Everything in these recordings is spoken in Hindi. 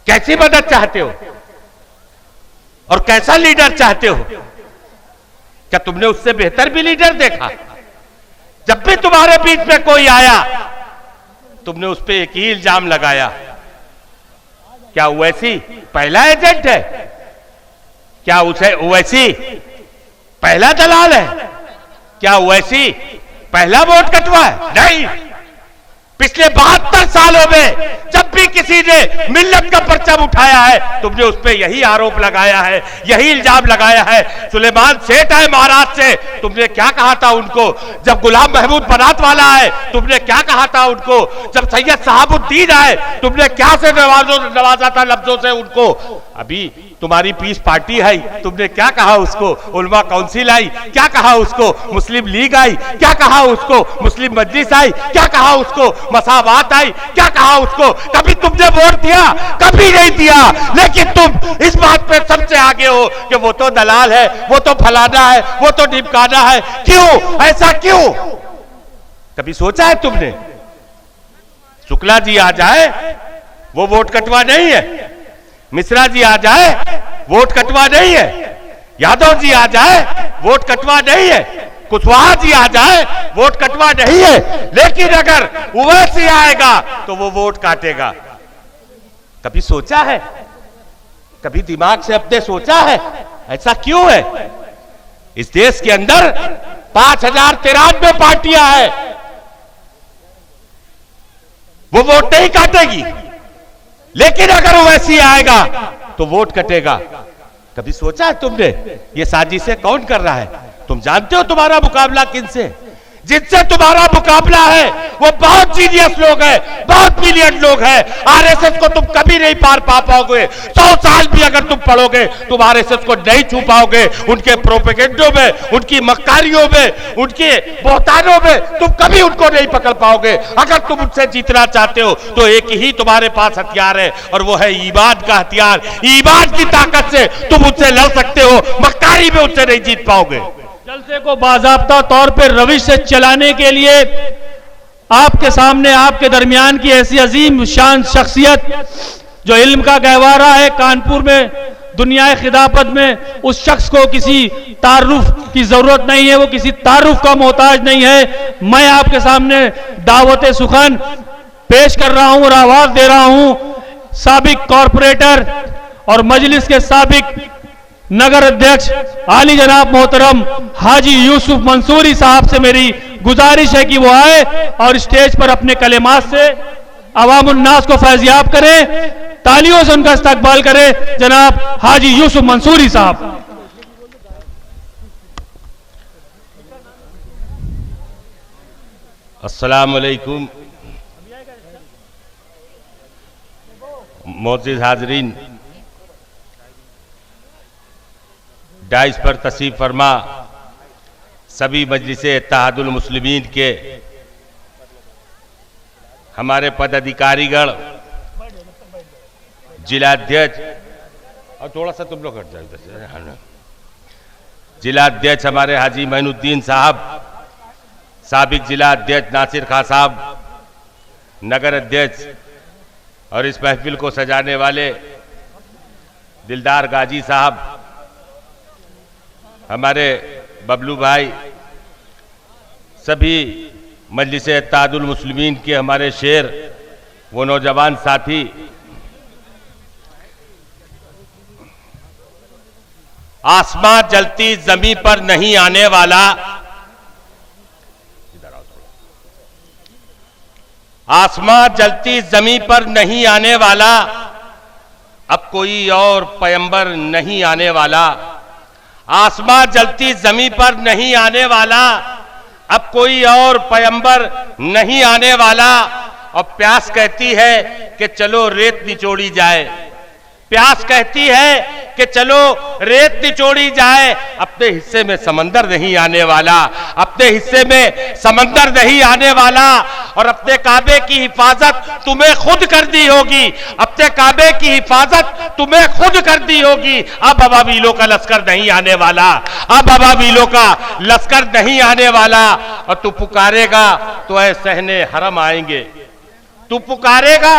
कैसी मदद चाहते हो और कैसा लीडर चाहते हो? क्या तुमने उससे बेहतर भी लीडर देखा? जब भी तुम्हारे बीच में कोई आया तुमने उस पर एक ही इल्जाम लगाया, क्या ओवैसी पहला एजेंट है? क्या उसे ओवैसी पहला दलाल है? क्या ओवैसी पहला वोट कटवा है? नहीं। पिछले 72 सालों में जब भी किसी ने मिल्लत का परचम उठाया है तुमने उस पर यही आरोप लगाया है, यही इल्जाम लगाया है। सुलेमान सेठ आए महाराष्ट्र से, तुमने क्या कहा था उनको? जब गुलाम महमूद बनात वाला आए तुमने क्या कहा था उनको? जब सैयद सहाबुद्दीन आए तुमने क्या से नवाजा था लफ्जों से उनको? अभी तुम्हारी पीस पार्टी है, तुमने क्या कहा उसको? उलमा काउंसिल आई, क्या कहा उसको? मुस्लिम लीग आई, क्या कहा उसको? मुस्लिम मजलिस आई, क्या कहा उसको? मसावात आई, क्या कहा उसको? कभी तुमने वोट दिया? कभी नहीं दिया। लेकिन तुम इस बात पे सबसे आगे हो कि वो तो दलाल है, वो तो फलाना है, वो तो ढिमकाना है। क्यों? ऐसा क्यों? कभी सोचा है तुमने? शुक्ला जी आ जाए वो वोट कटवा नहीं है, मिश्रा जी आ जाए वोट कटवा नहीं है, यादव जी आ जाए वोट कटवा नहीं है, कुशवाहा जी आ जाए वोट कटवा नहीं है। लेकिन अगर ओवैसी आएगा तो वो वोट काटेगा। कभी सोचा है? कभी दिमाग से अपने सोचा है ऐसा क्यों है? इस देश के अंदर 5093 पार्टियां हैं, वो वोट नहीं काटेगी। लेकिन अगर ओवैसी आएगा तो वोट कटेगा। कभी सोचा है तुमने ये साजिशें कौन कर रहा है? तुम जानते हो तुम्हारा मुकाबला किनसे? जिनसे तुम्हारा मुकाबला है वो बहुत जीनियस लोग हैं, बहुत ब्रिलियंट लोग हैं। आरएसएस को तुम कभी नहीं पार पा पाओगे। 100 साल भी अगर तुम पढ़ोगे तुम आरएसएस को नहीं छू पाओगे। उनके प्रोपेगेंडो में, उनकी मक्कारियों में, उनके बोहतानों में तुम कभी उनको नहीं पकड़ पाओगे। अगर तुम उनसे जीतना चाहते हो तो एक ही तुम्हारे पास हथियार है और वो है ईमान का हथियार। ईमान की ताकत से तुम उनसे लड़ सकते हो, मक्कारी में उनसे नहीं जीत पाओगे। जलसे को बाज़ाब्ता तौर पर रविश से चलाने के लिए आपके सामने, आपके दरमियान की ऐसी अजीम शान शख्सियत जो इल्म का गहवारा है, कानपुर में दुनिया खिदाफत में, उस शख्स को किसी तारुफ की जरूरत नहीं है, वो किसी तारुफ का मोहताज नहीं है। मैं आपके सामने दावत सुखन पेश कर रहा हूं और आवाज दे रहा हूं साबिक कॉरपोरेटर और मजलिस के साबिक नगर अध्यक्ष आली जनाब मोहतरम हाजी यूसुफ मंसूरी साहब से मेरी गुजारिश है कि वो आए और स्टेज पर अपने कलेमात से अवामुन्नास को फैज़याब करें। तालियों से उनका इस्तकबाल करें जनाब हाजी यूसुफ मंसूरी साहब। अस्सलाम वालेकुम मोअज़्ज़िज़ हाज़रीन, डाइस पर तशरीफ़ फरमा सभी मजलिसे इत्तेहादुल मुस्लिमीन के हमारे पदाधिकारीगण, जिलाध्यक्ष, और थोड़ा सा तुम लोग हट जाओ इधर से, जिलाध्यक्ष हमारे हाजी मोइनुद्दीन साहब, साबिक जिला अध्यक्ष नासिर खां साहब, नगर अध्यक्ष और इस महफिल को सजाने वाले दिलदार गाजी साहब, हमारे बबलू भाई, सभी मजलिसे इत्तेहादुल मुस्लिमीन के हमारे शेर, वो नौजवान साथी, आसमां जलती जमीन पर नहीं आने वाला, आसमां जलती जमीन पर नहीं आने वाला, अब कोई और पैगंबर नहीं आने वाला। आसमां जलती जमीन पर नहीं आने वाला, अब कोई और पैगंबर नहीं आने वाला। और प्यास कहती है कि चलो रेत निचोड़ी जाए, प्यास कहती है कि चलो रेत निचोड़ी जाए। अपने हिस्से में समंदर नहीं आने वाला, अपने हिस्से में समंदर नहीं आने वाला। और अपने काबे की हिफाजत तुम्हें खुद करनी होगी, अपने काबे की हिफाजत तुम्हें खुद करनी होगी। अब अबाबीलों का लश्कर नहीं आने वाला, अब अबाबीलों का लश्कर नहीं आने वाला। और तू पुकारेगा तो ऐ सहने हरम आएंगे, तू पुकारेगा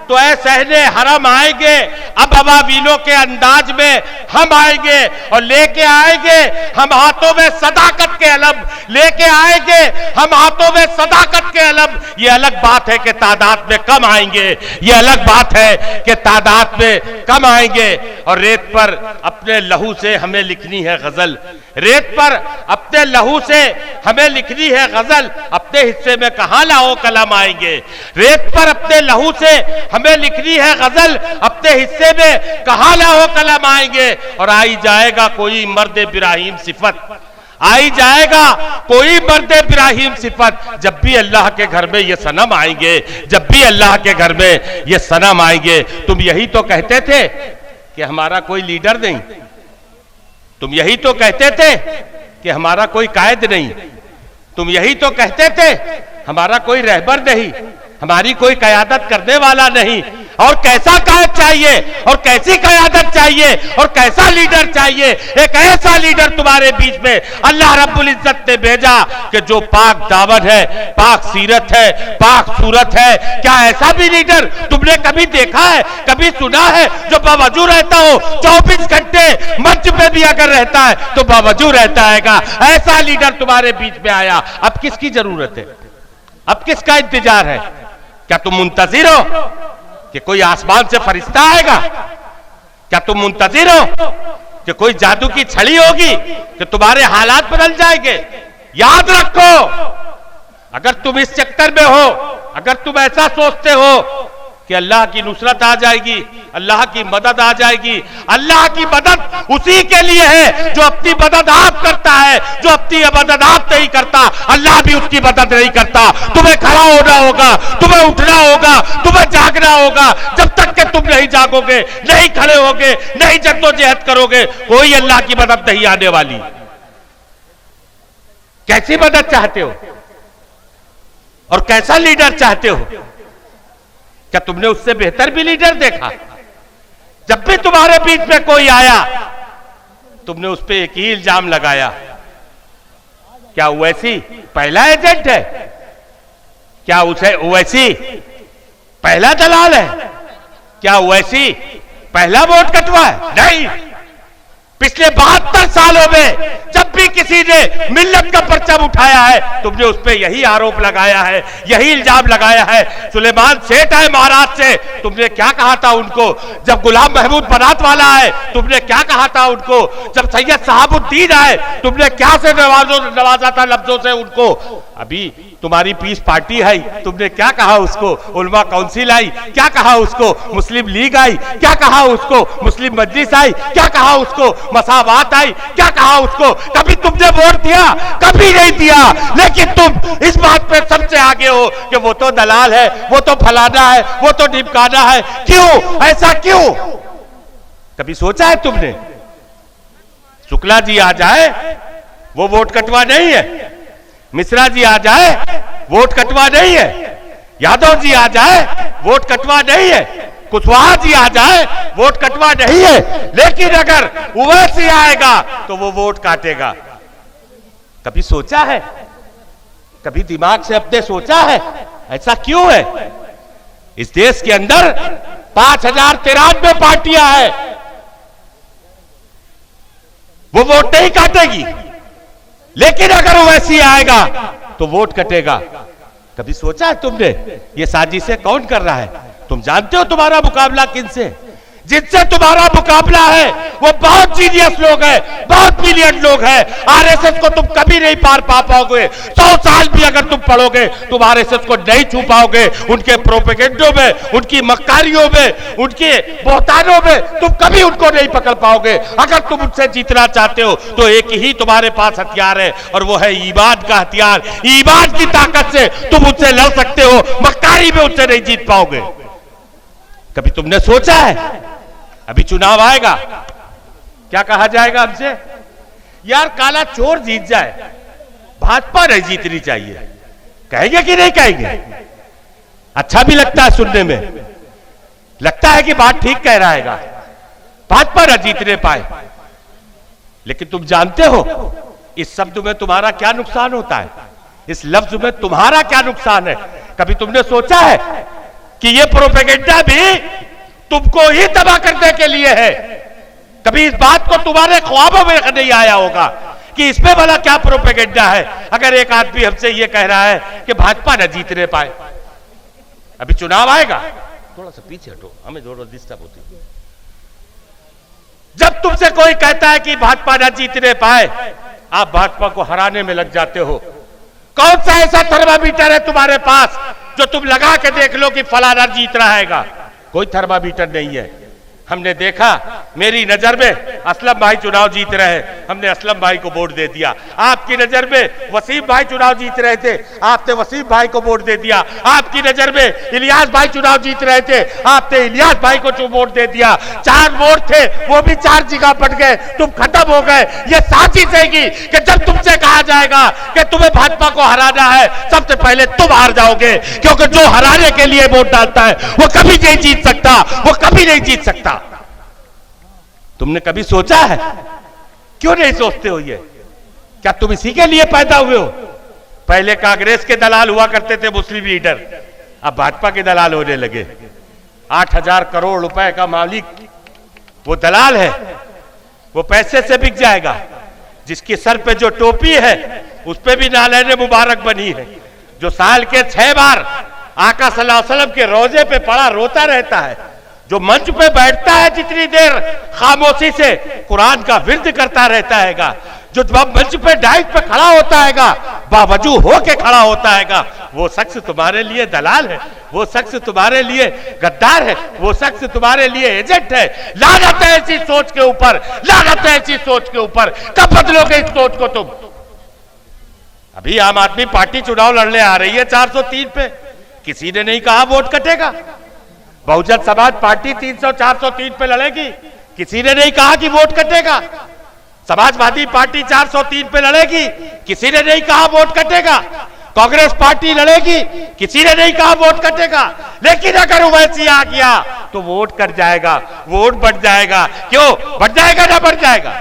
तो ऐ सहने हरम आएंगे, अब अवावीलों के अंदाज में हम आएंगे और लेके आएंगे हम हाथों में सदाकत के अलम, लेके आएंगे हम हाथों में सदाकत के अलम। ये अलग बात है कि तादाद में कम आएंगे, ये अलग बात है कि तादाद में कम आएंगे। और रेत पर अपने लहू से हमें लिखनी है गजल, रेत पर अपने लहू से हमें लिखनी है गजल, अपने हिस्से में कहां लाओ कलम आएंगे। रेत पर अपने लहू से हमें लिखनी है गजल, अपने हिस्से में कहां लाओ कलम आएंगे। और आई जाएगा कोई मर्द इब्राहिम सिफत, आई जाएगा कोई मर्द इब्राहिम सिफत, जब भी अल्लाह के घर में ये सनम आएंगे, जब भी अल्लाह के घर में ये सनम आएंगे। तुम यही तो कहते थे कि हमारा कोई लीडर नहीं, तुम यही तो कहते थे कि हमारा कोई कायद नहीं, तुम यही तो कहते थे हमारा कोई रहबर नहीं, हमारी कोई कयादत करने वाला नहीं। और कैसा कायद चाहिए और कैसी कयादत चाहिए और कैसा लीडर चाहिए? एक ऐसा लीडर तुम्हारे बीच में अल्लाह रब्बुल इज्जत ने भेजा कि जो पाक दामन है, पाक सीरत है, पाक सूरत है। क्या ऐसा भी लीडर तुमने कभी देखा है, कभी सुना है, जो बावजू रहता हो 24 घंटे मंच पे भी अगर रहता है तो बावजू रहता है? ऐसा लीडर तुम्हारे बीच में आया। अब किसकी जरूरत है, अब किसका इंतजार है? क्या तुम मुंतजिर हो कि कोई आसमान से फरिश्ता आएगा? क्या तुम मुंतजिर हो कि कोई जादू की छड़ी होगी कि तुम्हारे हालात बदल जाएंगे? याद रखो, अगर तुम इस चक्कर में हो, अगर तुम ऐसा सोचते हो कि अल्लाह की नुसरत आ जाएगी, अल्लाह की मदद आ जाएगी, अल्लाह की मदद उसी के लिए है जो अपनी मदद आप करता है, जो अपनी मदद आप नहीं करता अल्लाह भी उसकी मदद नहीं करता। तुम्हें खड़ा होना होगा, तुम्हें उठना होगा, तुम्हें जागना होगा। जब तक कि तुम नहीं जागोगे, नहीं खड़े होगे, नहीं जद्दोजहद करोगे, कोई अल्लाह की मदद नहीं आने वाली। कैसी मदद चाहते हो और कैसा लीडर चाहते हो? क्या तुमने उससे बेहतर भी लीडर देखा? जब भी तुम्हारे बीच में कोई आया तुमने उस पर एक ही इल्जाम लगाया, क्या ओवैसी पहला एजेंट है? क्या उसे ओवैसी पहला दलाल है? क्या ओवैसी पहला वोट कटवा है? नहीं। पिछले 72 सालों में जब भी किसी ने मिल्लत का परचम उठाया है तुमने उस पर यही आरोप लगाया है, यही इल्जाम लगाया है। सुलेमान सेठ आए महाराष्ट्र से, तुमने क्या कहा था उनको? जब गुलाम महमूद बनात वाला है तुमने क्या कहा था उनको? जब सैयद साहबुद्दीन आए तुमने क्या से नवाजा था लफ्जों से उनको? अभी तुम्हारी पीस पार्टी है, तुमने क्या कहा उसको? उलमा काउंसिल आई, क्या कहा उसको? मुस्लिम लीग आई, क्या कहा उसको? मुस्लिम मजलिस आई, क्या कहा उसको? मसावात आई, क्या कहा उसको? कभी तुमने वोट दिया? कभी नहीं दिया। लेकिन तुम इस बात पे सबसे आगे हो कि वो तो दलाल है, वो तो फलाना है, वो तो ढिमकाना है। क्यों? ऐसा क्यों? कभी सोचा है तुमने? शुक्ला जी आ जाए वो वोट कटवा नहीं है, मिश्रा जी आ जाए वोट कटवा नहीं है, यादव जी आ जाए वोट कटवा नहीं है, कुशवाहा जी आ जाए वोट कटवा नहीं है। लेकिन अगर ओवैसी आएगा तो वो वोट काटेगा। कभी सोचा है? कभी दिमाग से अपने सोचा है ऐसा क्यों है? इस देश के अंदर 5093 पार्टियां हैं, वो वोट नहीं काटेगी। लेकिन अगर ओवैसी आएगा तो वोट कटेगा। कभी सोचा है तुमने ये साजिशें कौन कर रहा है? तुम जानते हो तुम्हारा मुकाबला किनसे? जिनसे तुम्हारा मुकाबला है वो बहुत जीनियस लोग हैं, बहुत ब्रिलियंट लोग हैं। आरएसएस को तुम कभी नहीं पार पा पाओगे। 100 साल भी अगर तुम पढ़ोगे तुम आरएसएस को नहीं छू पाओगे। उनके प्रोपेगेंडो में, उनकी मक्कारियों में, उनके बोहतानों में तुम कभी उनको नहीं पकड़ पाओगे। अगर तुम उनसे जीतना चाहते हो तो एक ही तुम्हारे पास हथियार है और वो है ईमान का हथियार। ईमान की ताकत से तुम उनसे लड़ सकते हो, मक्कारी में उनसे नहीं जीत पाओगे। कभी तुमने सोचा है? अभी चुनाव आएगा, क्या कहा जाएगा हमसे? यार काला चोर जीत जाए, भाजपा नहीं जीतनी चाहिए। कहेंगे कि नहीं कहेंगे? अच्छा भी लगता है सुनने में, लगता है कि बात ठीक कह रहा है, भाजपा न जीतने पाए। लेकिन तुम जानते हो इस शब्द में तुम्हारा क्या नुकसान होता है? इस लफ्ज में तुम्हारा क्या नुकसान है? कभी तुमने सोचा है कि ये प्रोपेगेंडा भी तुमको ही तबाह करने के लिए है। कभी इस बात को तुम्हारे ख्वाबों में नहीं आया होगा कि इसमें वाला क्या प्रोपेगेंडा है। अगर एक आदमी हमसे ये कह रहा है कि भाजपा न जीतने पाए, अभी चुनाव आएगा, थोड़ा सा पीछे हटो, हमें थोड़ा डिस्टर्ब होती है। जब तुमसे कोई कहता है कि भाजपा न जीतने पाए, आप भाजपा को हराने में लग जाते हो। कौन सा ऐसा थर्मामीटर है तुम्हारे पास जो तुम लगा के देख लो कि फलाना जीत रहा है? कोई थर्मामीटर नहीं है। हमने देखा, मेरी नजर में असलम भाई चुनाव जीत रहे हैं, हमने असलम भाई को वोट दे दिया। आपकी नजर में वसीम भाई चुनाव जीत रहे थे, आपने वसीम भाई को वोट दे दिया। आपकी नजर में इलियास भाई चुनाव जीत रहे थे, आपने इलियास भाई को वोट दे दिया। 4 वोट थे, वो भी 4 जगह बढ़ गए, तुम खत्म हो गए। ये साजिश है कि जब तुमसे कहा जाएगा कि तुम्हें भाजपा को हराना है, सबसे पहले तुम हार जाओगे, क्योंकि जो हराने के लिए वोट डालता है वो कभी नहीं जीत सकता, वो कभी नहीं जीत सकता। तुमने कभी सोचा है? क्यों नहीं सोचते हो? ये क्या तुम इसी के लिए पैदा हुए हो? पहले कांग्रेस के दलाल हुआ करते थे मुस्लिम लीडर, अब भाजपा के दलाल होने लगे। 8,000 करोड़ रुपए का मालिक वो दलाल है, वो पैसे से बिक जाएगा। जिसके सर पे जो टोपी है उस पे भी नालैने मुबारक बनी है, जो साल के 6 बार आका सल्लल्लाहु अलैहि वसल्लम के रोजे पे पड़ा रोता रहता है, जो मंच पे बैठता है जितनी देर खामोशी से कुरान का विर्द करता रहता हैगा, जो मंच पे डाइट पे खड़ा होता हैगा, बावजू हो के खड़ा होता हैगा, वो शख्स तुम्हारे लिए दलाल है, वो शख्स तुम्हारे लिए गद्दार है, वो शख्स तुम्हारे लिए एजेंट है। लानत है ऐसी सोच के ऊपर, लानत है ऐसी सोच के ऊपर। कब बदलोगे इस सोच को तुम? अभी आम आदमी पार्टी चुनाव लड़ने आ रही है 403 पे, किसी ने नहीं कहा वोट कटेगा। बहुजन समाज पार्टी 300-403 पे लड़ेगी, किसी ने नहीं कहा कि वोट कटेगा। समाजवादी पार्टी 403 पे लड़ेगी, किसी ने नहीं कहा वोट कटेगा। कांग्रेस पार्टी लड़ेगी, किसी ने नहीं कहा वोट कटेगा। लेकिन अगर ओवैसी आ गया तो वोट कट जाएगा, वोट बढ़ जाएगा। क्यों बढ़ जाएगा? ना बढ़ जाएगा?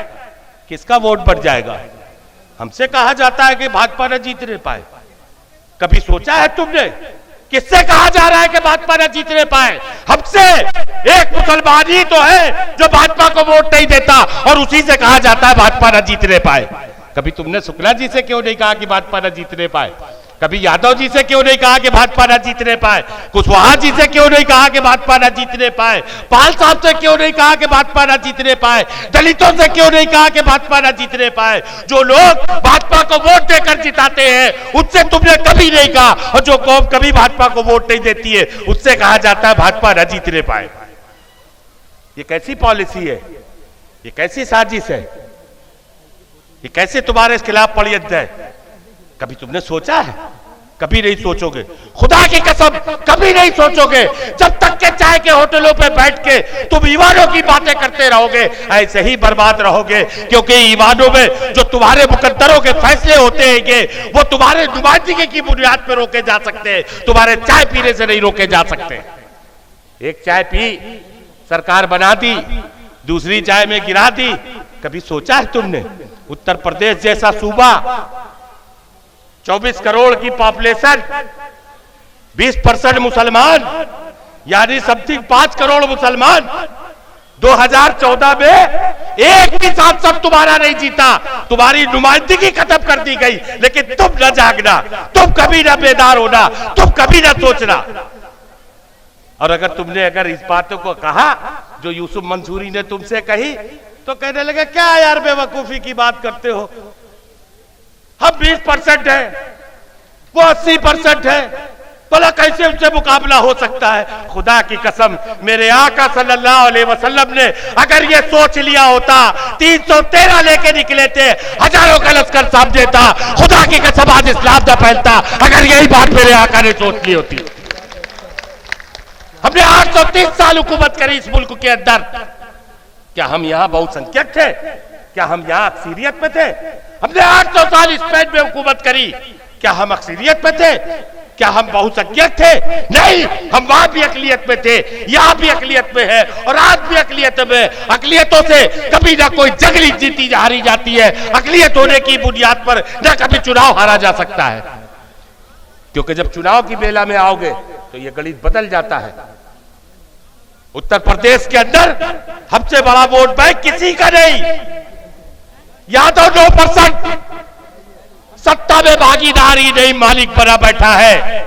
किसका वोट बढ़ जाएगा? हमसे कहा जाता है कि भाजपा न जीतने पाए। कभी सोचा है तुमने? किससे कहा जा रहा है कि भाजपा न जीतने पाए? हमसे। एक मुसलमान ही तो है जो भाजपा को वोट नहीं देता और उसी से कहा जाता है भाजपा न जीतने पाए। कभी तुमने शुक्ला जी से क्यों नहीं कहा कि भाजपा न जीतने पाए? कभी यादव जी से क्यों नहीं कहा कि भाजपा न जीतने पाए? कुशवाहा जी से क्यों नहीं कहा कि भाजपा न जीतने पाए? पाल साहब से क्यों नहीं कहा कि भाजपा न जीतने पाए? दलितों से क्यों नहीं कहा कि भाजपा न जीतने पाए? जो लोग भाजपा को वोट देकर जिताते हैं उससे तुमने कभी नहीं कहा, और जो कौम कभी भाजपा को वोट नहीं देती है उससे कहा जाता है भाजपा न जीतने पाए। ये कैसी पॉलिसी है? ये कैसी साजिश है? ये कैसे तुम्हारे खिलाफ पड़यंत्र है? कभी तुमने सोचा है? कभी नहीं सोचोगे, खुदा की कसम कभी नहीं सोचोगे। जब तक के चाय के होटलों पे बैठ के तुम ईमानों की बातें करते रहोगे, ऐसे ही बर्बाद रहोगे। क्योंकि ईमानों में जो तुम्हारे मुकद्दरों के फैसले होते हैं वो तुम्हारे नुमाइंदगी की बुनियाद पर रोके जा सकते हैं, तुम्हारे चाय पीने से नहीं रोके जा सकते। एक चाय पी, सरकार बना दी, दूसरी चाय में गिरा दी। कभी सोचा है तुमने? उत्तर प्रदेश जैसा सूबा, 24 करोड़ की पॉपुलेशन, 20% मुसलमान, यानी समथिंग 5 करोड़ मुसलमान। 2014 में एक भी सांसद तुम्हारा नहीं जीता, तुम्हारी नुमाइंदगी खत्म कर दी गई। लेकिन तुम न जागना, तुम कभी न बेदार होना, तुम कभी न सोचना। और अगर इस बातों को कहा जो यूसुफ मंसूरी ने तुमसे कही, तो कहने लगे क्या यार बेवकूफी की बात करते हो, हम 20% है, वो 80% है, भला कैसे उनसे मुकाबला हो सकता है? खुदा की कसम, मेरे आका सल्लल्लाहु अलैहि वसल्लम ने अगर ये सोच लिया होता, 313 लेके निकले थे, हजारों का लश्कर सामने था, खुदा की कसम आज इस्लाम न फैलता अगर यही बात मेरे आका ने सोच ली होती। हमने 830 साल हुकूमत करी इस मुल्क के अंदर। क्या हम यहाँ बहुसंख्यक थे? क्या हम यहाँ अक्सीरियत में थे? हमने 800 साल स्पेन में हुकूमत करी, क्या हम अक्सीरियत में थे? क्या हम बहुसंख्यक थे? नहीं, हम वहां भी अकलियत में थे, यहाँ भी अकलियत में है, और आज भी अकलियत में। अकलियतों से कभी ना कोई जंग जीती हारी जाती है, अकलियत होने की बुनियाद पर ना कभी चुनाव हारा जा सकता है। क्योंकि जब चुनाव की बेला में आओगे तो ये गणित बदल जाता है। उत्तर प्रदेश के अंदर सबसे बड़ा वोट बैंक किसी का नहीं, यादव 9%, सत्ता में भागीदार ही नहीं, मालिक बना बैठा है।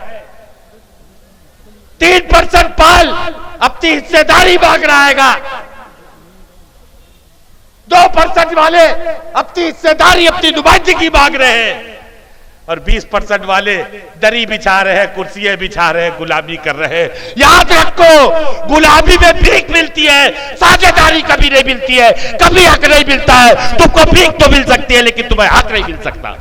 3% पाल अपनी हिस्सेदारी मांग रहा है, 2% वाले अपनी हिस्सेदारी, अपनी नुमाइंदगी मांग रहे हैं, और 20% वाले दरी बिछा रहे हैं, कुर्सियां बिछा रहे हैं, गुलामी कर रहे हैं। याद रखो, गुलामी में भीख मिलती है, साझेदारी कभी नहीं मिलती है, कभी हक नहीं मिलता है। तुमको भीख तो मिल सकती है, लेकिन तुम्हें हक नहीं मिल सकता।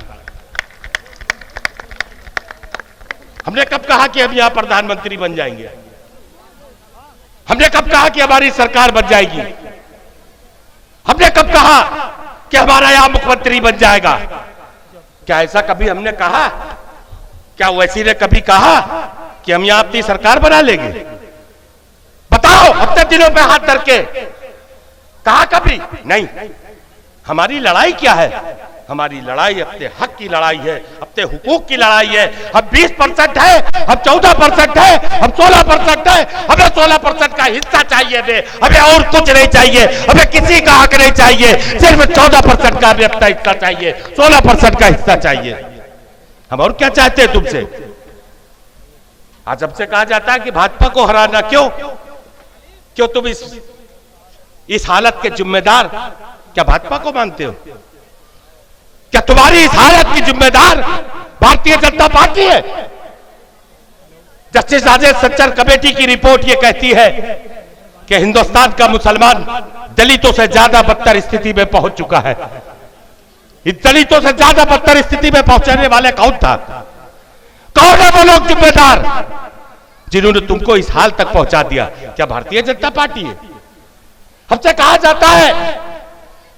हमने कब कहा कि हम यहां प्रधानमंत्री बन जाएंगे? हमने कब कहा कि हमारी सरकार बन जाएगी? हमने कब कहा कि हमारा यहां मुख्यमंत्री बन जाएगा? क्या ऐसा कभी हमने कहा? क्या ओवैसी ने कभी कहा कि हम यहां अपनी सरकार बना लेंगे? बताओ, अपने दिनों पे हाथ धर के कहा कभी? नहीं। हमारी लड़ाई क्या है? हमारी लड़ाई अपने हक की लड़ाई है, अपने हुकूक की लड़ाई है। हम 20% है, हम 14% है, हम 16% है, हमें 16% का हिस्सा चाहिए, हमें और कुछ नहीं चाहिए, हमें किसी का हक नहीं चाहिए, सिर्फ 14% का हमें अपना हिस्सा चाहिए, 16% का हिस्सा चाहिए। हम और क्या चाहते हैं तुमसे? आज हमसे कहा जाता है कि भाजपा को हराना, क्यों तुम इस हालत के जिम्मेदार क्या भाजपा को मानते हो? क्या तुम्हारी इस हालत की जिम्मेदार भारतीय जनता पार्टी है? जस्टिस राजेश सच्चर कमेटी की रिपोर्ट यह कहती है कि हिंदुस्तान का मुसलमान दलितों से ज्यादा बदतर स्थिति में पहुंच चुका है। इन दलितों से ज्यादा बदतर स्थिति में पहुंचाने वाले कौन था? कौन है वो लोग जिम्मेदार जिन्होंने तुमको इस हाल तक पहुंचा दिया? क्या भारतीय जनता पार्टी है? हमसे कहा जाता है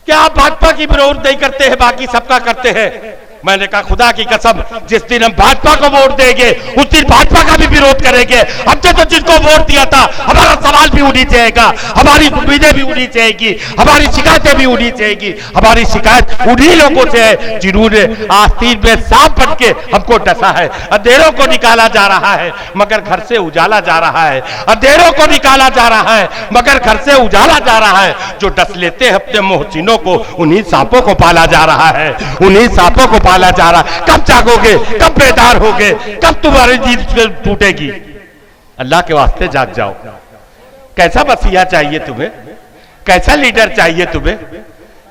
कि आप भाजपा की विरोध नहीं करते हैं, बाकी सबका करते हैं। मैंने कहा, खुदा की कसम, जिस दिन हम भाजपा को वोट देंगे उस दिन भाजपा का भी विरोध करेंगे। हमने तो जिनको वोट दिया था, हमारा सवाल भी उन्हीं से आएगा, हमारी उम्मीदें भी उन्हीं से आएगी, हमारी शिकायतें भी उन्हीं से आएगी। हमारी शिकायत उन्हीं लोगों से है जिन्होंने आस्तीन में सांप बन के हमको डसा है। अंधेरों को निकाला जा रहा है मगर घर से उजाला जा रहा है, अंधेरों को निकाला जा रहा है मगर घर से उजाला जा रहा है। जो डस लेते हैं अपने मोहसिनों को, उन्हीं सांपों को पाला जा रहा है, उन्हीं सांपों को पाला जा रहा। कब जागोगे? कब बेदार होगे? कब तुम्हारी नींद टूटेगी? अल्लाह के वास्ते जाग जाओ। कैसा मसीहा चाहिए तुम्हें? कैसा लीडर चाहिए तुम्हें?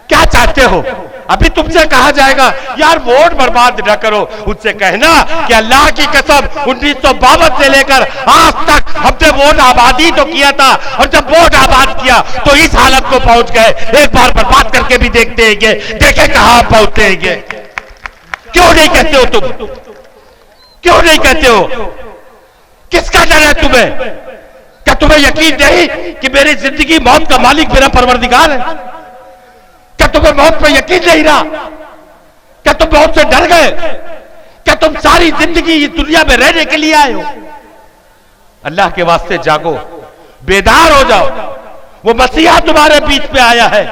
क्या चाहते हो? अभी तुमसे कहा जाएगा यार वोट बर्बाद न करो। उनसे कहना कि अल्लाह की कसम 1952 से लेकर आज तक हमने वोट आबादी तो किया था, और जब वोट आबाद किया तो इस हालत को पहुंच गए। एक बार बर्बाद करके भी देखते हैं, देखे कहां पहुंचते हैं। क्यों नहीं कहते हो तुम? क्यों नहीं कहते हो? किसका डर है तुम्हें? क्या तुम्हें यकीन नहीं कि मेरी जिंदगी मौत का मालिक मेरा परवरदिगार है? क्या तुम्हें मौत पर यकीन नहीं रहा? क्या तुम मौत से डर गए? क्या तुम सारी जिंदगी इस दुनिया में रहने के लिए आए हो? अल्लाह के वास्ते जागो, बेदार हो जाओ। वो मसीहा तुम्हारे बीच में आया है,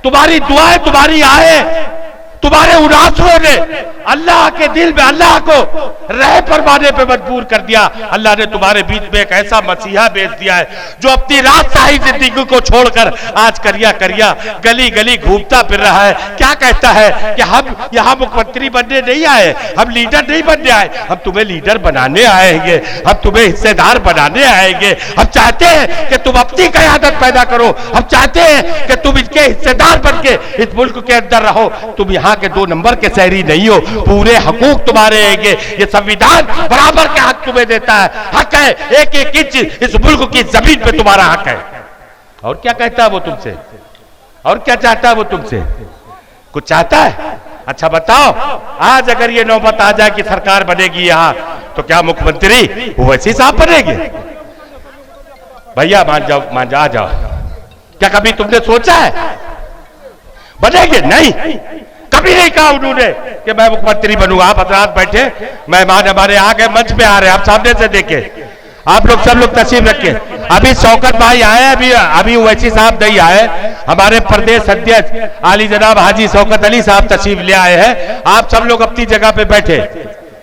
तुम्हारी दुआएं तुम्हारी आए, तुम्हारे उदासों ने अल्लाह के दिल में अल्लाह को रह फरमाने पे मजबूर कर दिया। अल्लाह ने तुम्हारे बीच में एक ऐसा मसीहा भेज दिया है जो अपनी राजशाही जिंदगी को छोड़कर आज करिया गली गली घूमता फिर रहा है। क्या कहता है कि हम यहाँ मुख्यमंत्री बनने नहीं आए, हम लीडर नहीं बनने आए, हम तुम्हें लीडर बनाने आएंगे, हम तुम्हें हिस्सेदार बनाने आएंगे। हम चाहते हैं कि तुम अपनी क़यादत पैदा करो, हम चाहते हैं कि तुम इसके हिस्सेदार बन के इस मुल्क के अंदर रहो। तुम यहाँ के 2 नंबर के शहरी नहीं हो, पूरे हकूक तुम्हारे हैं। ये संविधान बराबर का हक तुम्हें देता है, हक है, एक एक इंच इस मुल्क की जमीन पे तुम्हारा हक है। और क्या कहता है वो तुमसे? और क्या चाहता है वो तुमसे? कुछ चाहता है? अच्छा बताओ, आज अगर ये नौबत आ जाए कि सरकार बनेगी यहां, तो क्या मुख्यमंत्री ओवैसी साहब बनेंगे? भैया मान जाओ, आ जाओ। क्या कभी तुमने सोचा है बनेंगे? नहीं, कभी नहीं कहा उन्होंने कि मैं मुख्यमंत्री बनूंगा। आप हजरात बैठे, मेहमान हमारे आ गए, मंच पे आ रहे हैं, आप सामने से देखे। आप लोग सब लोग तशरीफ रखे। अभी शौकत भाई आए, अभी ओवैसी साहब नहीं आए। हमारे प्रदेश अध्यक्ष आली जनाब हाजी शौकत अली साहब तशरीफ ले आए हैं। आप सब लोग अपनी जगह पे बैठे।